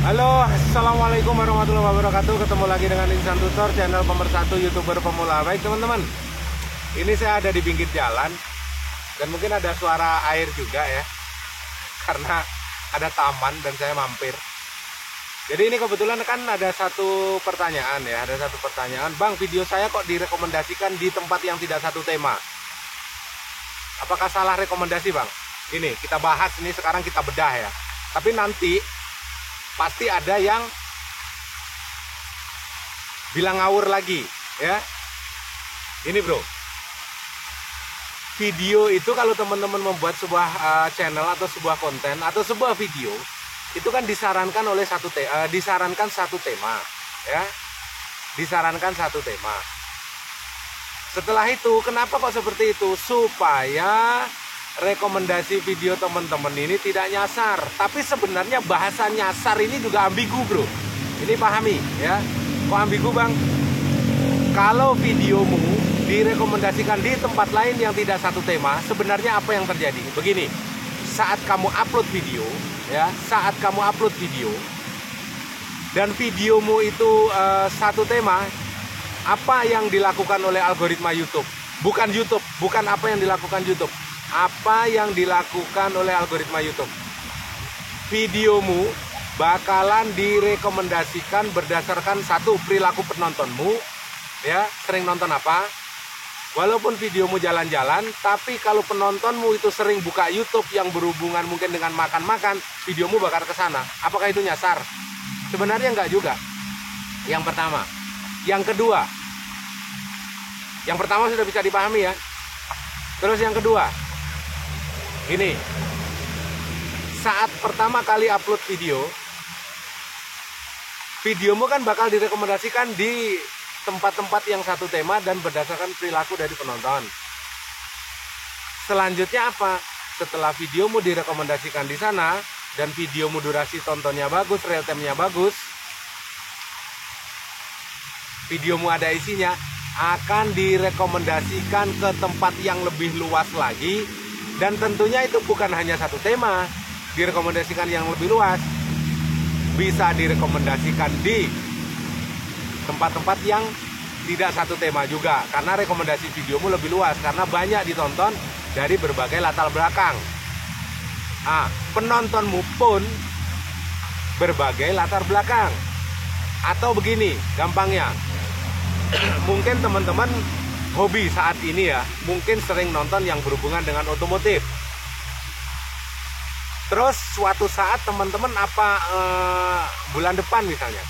Halo, assalamualaikum warahmatullahi wabarakatuh. Ketemu lagi dengan Insan Tutor, channel pemersatu youtuber pemula. Baik teman-teman, ini saya ada di pinggir jalan dan mungkin ada suara air juga ya, karena ada taman dan saya mampir. Jadi ini kebetulan kan ada satu pertanyaan ya, Bang, video saya kok direkomendasikan di tempat yang tidak satu tema. Apakah salah rekomendasi, Bang? Ini kita bahas, ini sekarang kita bedah ya. Tapi nanti pasti ada yang bilang ngawur lagi ya. Ini bro, video itu kalau teman-teman membuat sebuah channel atau sebuah konten atau sebuah video, itu kan disarankan oleh satu tema ya, disarankan satu tema. Setelah itu kenapa kok seperti itu? Supaya rekomendasi video teman-teman ini tidak nyasar. Tapi sebenarnya bahasa nyasar ini juga ambigu bro. Ini pahami ya. Kok ambigu bang? Kalau videomu direkomendasikan di tempat lain yang tidak satu tema, sebenarnya apa yang terjadi? Begini, saat kamu upload video ya, dan videomu itu satu tema, apa yang dilakukan oleh algoritma YouTube? Bukan apa yang dilakukan YouTube. Apa yang dilakukan oleh algoritma YouTube? Videomu bakalan direkomendasikan berdasarkan satu, perilaku penontonmu ya, sering nonton apa. Walaupun videomu jalan-jalan, tapi kalau penontonmu itu sering buka YouTube yang berhubungan mungkin dengan makan-makan, videomu bakal ke sana. Apakah itu nyasar? Sebenarnya enggak juga. Yang pertama. Yang kedua, yang pertama sudah bisa dipahami ya. Terus yang kedua, ini, saat pertama kali upload videomu kan bakal direkomendasikan di tempat-tempat yang satu tema dan berdasarkan perilaku dari penonton. Selanjutnya apa? Setelah videomu direkomendasikan di sana dan videomu durasi tontonnya bagus, real time-nya bagus, videomu ada isinya, akan direkomendasikan ke tempat yang lebih luas lagi. Dan tentunya itu bukan hanya satu tema, direkomendasikan yang lebih luas, bisa direkomendasikan di tempat-tempat yang tidak satu tema juga, karena rekomendasi videomu lebih luas, karena banyak ditonton dari berbagai latar belakang. Nah, penontonmu pun berbagai latar belakang. Atau begini, gampangnya, mungkin teman-teman hobi saat ini ya, mungkin sering nonton yang berhubungan dengan otomotif. Terus suatu saat teman-teman bulan depan misalnya,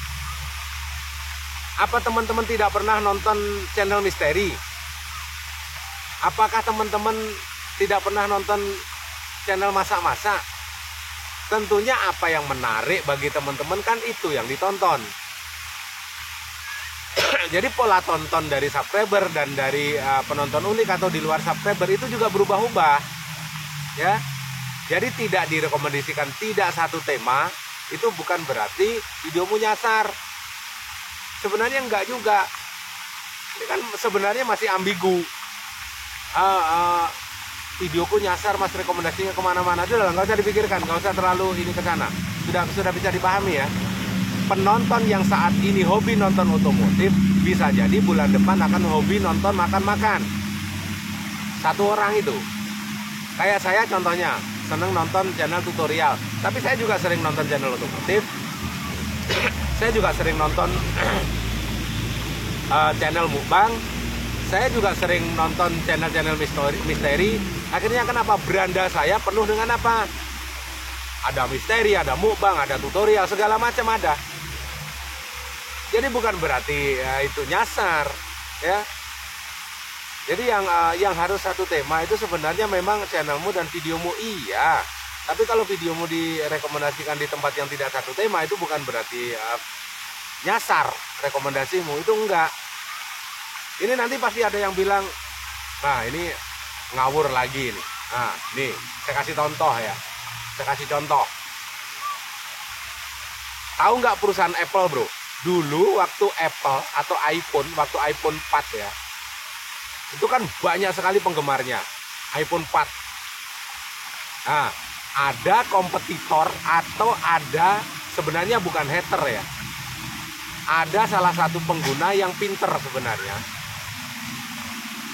apa teman-teman tidak pernah nonton channel misteri? Apakah teman-teman tidak pernah nonton channel masak-masak? Tentunya apa yang menarik bagi teman-teman kan itu yang ditonton. Jadi pola tonton dari subscriber dan dari penonton unik atau di luar subscriber itu juga berubah-ubah ya. Jadi tidak direkomendasikan tidak satu tema itu bukan berarti videomu nyasar. Sebenarnya enggak juga. Ini kan sebenarnya masih ambigu. Videoku nyasar mas, rekomendasinya kemana-mana. Sudah, nggak usah dipikirkan, nggak usah terlalu ini ke sana. Sudah bisa dipahami ya. Penonton yang saat ini hobi nonton otomotif bisa jadi bulan depan akan hobi nonton makan-makan. Satu orang itu. Kayak saya contohnya, seneng nonton channel tutorial. Tapi saya juga sering nonton channel otomotif. Saya juga sering nonton channel mukbang. Saya juga sering nonton channel-channel misteri. Akhirnya kenapa beranda saya penuh dengan apa? Ada misteri, ada mukbang, ada tutorial, segala macam ada. Jadi bukan berarti ya, itu nyasar ya. Jadi yang harus satu tema itu sebenarnya memang channelmu dan videomu iya. Tapi kalau videomu direkomendasikan di tempat yang tidak satu tema itu bukan berarti nyasar rekomendasimu, itu enggak. Ini nanti pasti ada yang bilang, nah ini ngawur lagi nih. Nah, nih saya kasih contoh ya. Tahu nggak perusahaan Apple bro? Dulu waktu Apple atau iPhone, waktu iPhone 4 ya, itu kan banyak sekali penggemarnya. iPhone 4. Nah, ada kompetitor atau ada sebenarnya bukan hater ya. Ada salah satu pengguna yang pinter sebenarnya.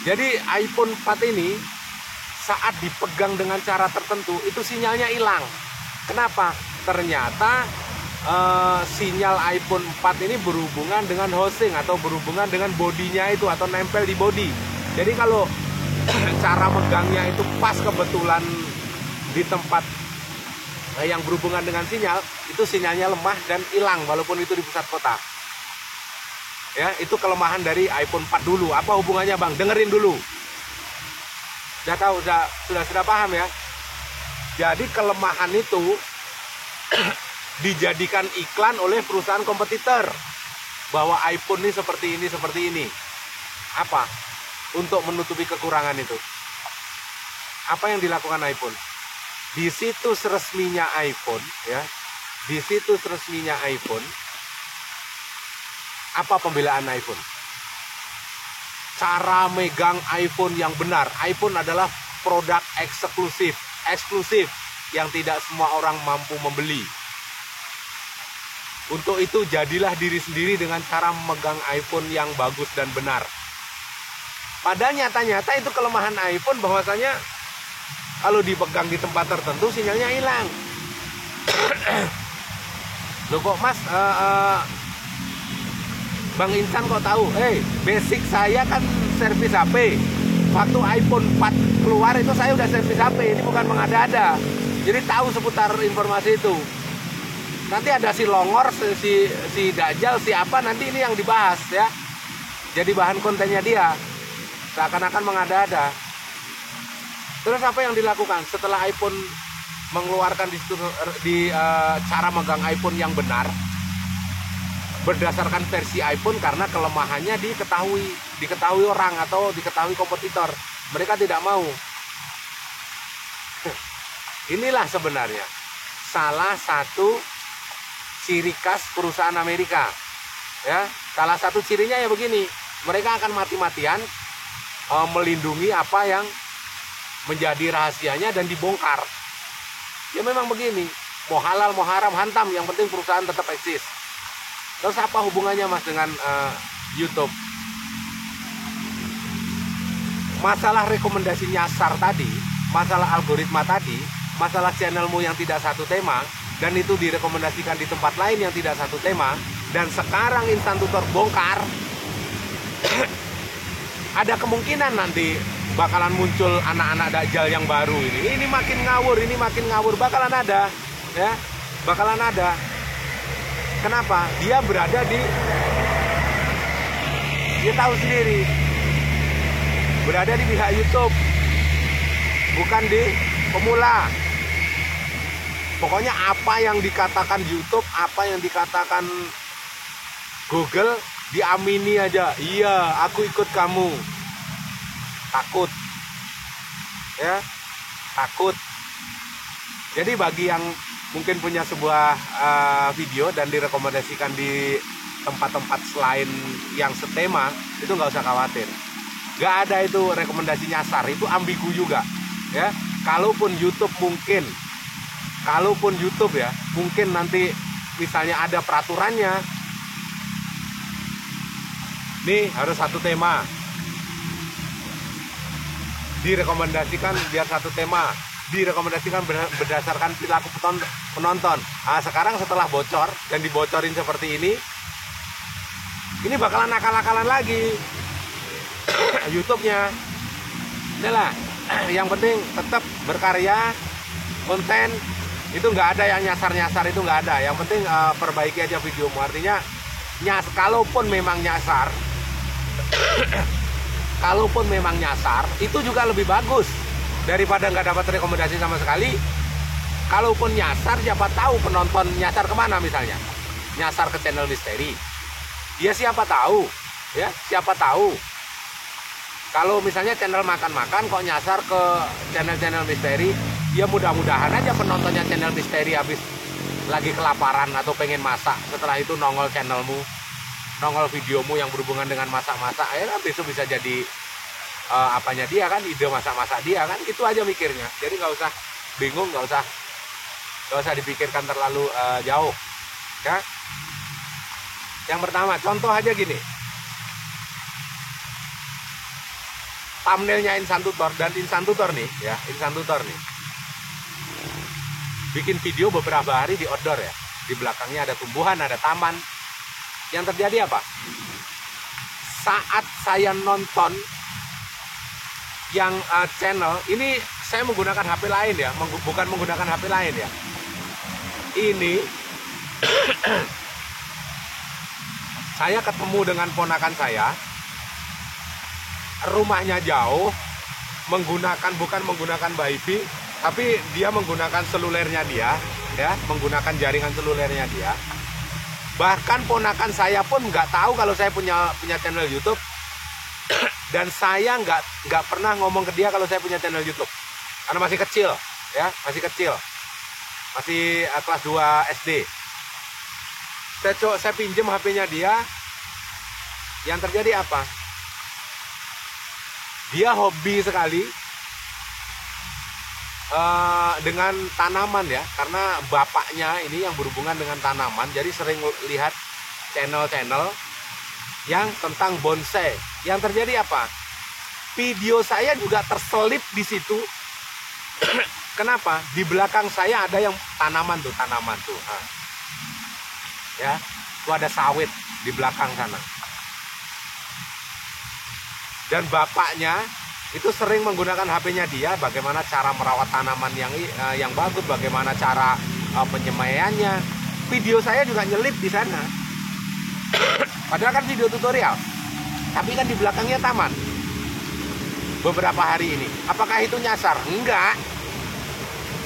Jadi iPhone 4 ini saat dipegang dengan cara tertentu itu sinyalnya hilang. Kenapa? Ternyata sinyal iPhone 4 ini berhubungan dengan housing atau berhubungan dengan bodinya itu atau nempel di body. Jadi kalau cara megangnya itu pas kebetulan di tempat yang berhubungan dengan sinyal, itu sinyalnya lemah dan hilang walaupun itu di pusat kota. Ya, itu kelemahan dari iPhone 4 dulu. Apa hubungannya, Bang? Dengerin dulu. Sudah tahu, sudah paham ya. Jadi kelemahan itu dijadikan iklan oleh perusahaan kompetitor bahwa iPhone ini seperti ini, seperti ini. Apa? Untuk menutupi kekurangan itu. Apa yang dilakukan iPhone? Di situs resminya iPhone, ya. Di situs resminya iPhone, apa pembelaan iPhone? Cara megang iPhone yang benar. iPhone adalah produk eksklusif yang tidak semua orang mampu membeli. Untuk itu jadilah diri sendiri dengan cara memegang iPhone yang bagus dan benar. Pada nyata-nyata itu kelemahan iPhone, bahwasanya kalau dipegang di tempat tertentu sinyalnya hilang. Loh kok Mas, Bang Insan kok tahu? Basic saya kan servis HP. Waktu iPhone 4 keluar itu saya udah servis HP. Ini bukan mengada-ada. Jadi tahu seputar informasi itu. Nanti ada si Longor, si Dajjal, si apa, nanti ini yang dibahas ya. Jadi bahan kontennya dia. Seakan-akan mengada-ada. Terus apa yang dilakukan setelah iPhone mengeluarkan di cara megang iPhone yang benar? Berdasarkan versi iPhone, karena kelemahannya diketahui orang atau diketahui kompetitor, mereka tidak mau. Inilah sebenarnya salah satu ciri khas perusahaan Amerika, ya. Salah satu cirinya ya begini, mereka akan mati-matian melindungi apa yang menjadi rahasianya dan dibongkar. Ya memang begini, mau halal mau haram hantam, yang penting perusahaan tetap eksis. Terus apa hubungannya Mas dengan YouTube? Masalah rekomendasi nyasar tadi, masalah algoritma tadi, masalah channelmu yang tidak satu tema, dan itu direkomendasikan di tempat lain yang tidak satu tema, dan sekarang Instan Tutor bongkar, ada kemungkinan nanti bakalan muncul anak-anak dajjal yang baru ini. Ini makin ngawur, bakalan ada, ya, bakalan ada. Kenapa? Dia berada dia tahu sendiri, berada di pihak YouTube, bukan di pemula. Pokoknya apa yang dikatakan YouTube, apa yang dikatakan Google, diamini aja. Iya, aku ikut kamu. Takut. Ya, takut. Jadi bagi yang mungkin punya sebuah video dan direkomendasikan di tempat-tempat selain yang setema, itu nggak usah khawatir. Nggak ada itu rekomendasi nyasar, itu ambigu juga. Ya, kalaupun YouTube ya, mungkin nanti misalnya ada peraturannya. Nih harus satu tema. Direkomendasikan biar satu tema. Direkomendasikan berdasarkan perilaku penonton. Nah, sekarang setelah bocor dan dibocorin seperti ini bakalan akal-akalan lagi YouTube-nya. Inilah, yang penting tetap berkarya, konten itu nggak ada yang nyasar-nyasar, itu nggak ada. Yang penting perbaiki aja videomu. Artinya kalaupun memang nyasar, itu juga lebih bagus daripada nggak dapat rekomendasi sama sekali. Kalaupun nyasar, siapa tahu penonton nyasar kemana, misalnya nyasar ke channel misteri, ya siapa tahu, ya siapa tahu. Kalau misalnya channel makan-makan kok nyasar ke channel-channel misteri, ya mudah-mudahan aja penontonnya channel misteri habis lagi kelaparan atau pengen masak, setelah itu nongol channelmu, nongol videomu yang berhubungan dengan masak-masak, ya besok bisa jadi apanya dia kan, ide masak-masak dia kan, itu aja mikirnya. Jadi nggak usah bingung, nggak usah dipikirkan terlalu jauh. Ya. Yang pertama, contoh aja gini. Thumbnailnya Insan Tutor, dan Insan Tutor nih, ya, Insan Tutor nih. Bikin video beberapa hari di outdoor ya. Di belakangnya ada tumbuhan, ada taman. Yang terjadi apa? Saat saya nonton yang channel ini, saya menggunakan HP lain ya, bukan menggunakan HP lain ya. Ini saya ketemu dengan ponakan saya, rumahnya jauh, bukan menggunakan WiFi, tapi dia menggunakan selulernya dia, ya, menggunakan jaringan selulernya dia. Bahkan ponakan saya pun nggak tahu kalau saya punya channel YouTube, dan saya nggak pernah ngomong ke dia kalau saya punya channel YouTube, karena masih kecil, ya, masih kelas 2 SD. Saya pinjem HP-nya dia. Yang terjadi apa? Dia hobi sekali dengan tanaman ya, karena bapaknya ini yang berhubungan dengan tanaman, jadi sering lihat channel-channel yang tentang bonsai. Yang terjadi apa? Video saya juga terselip di situ. Kenapa? Di belakang saya ada yang tanaman tuh. Nah. Ya, itu ada sawit di belakang sana. Dan bapaknya itu sering menggunakan HP-nya dia, bagaimana cara merawat tanaman yang bagus, bagaimana cara penyemaiannya. Video saya juga nyelip di sana. Padahal kan video tutorial, tapi kan di belakangnya taman. Beberapa hari ini, apakah itu nyasar? Enggak.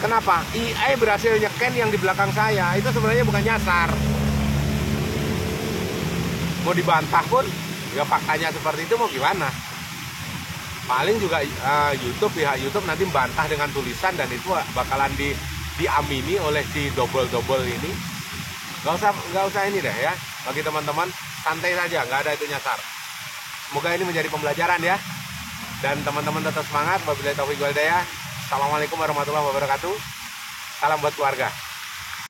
Kenapa? AI berhasil nyeken yang di belakang saya. Itu sebenarnya bukan nyasar. Mau dibantah pun, ya faktanya seperti itu, mau gimana? Paling juga pihak YouTube nanti bantah dengan tulisan, dan itu bakalan diamini oleh si double ini. Gak usah ini deh ya. Bagi teman-teman, santai saja, nggak ada itu nyasar. Semoga ini menjadi pembelajaran ya. Dan teman-teman tetap semangat. Wabillahi taufiq wal hidayah. Assalamualaikum warahmatullahi wabarakatuh. Salam buat keluarga.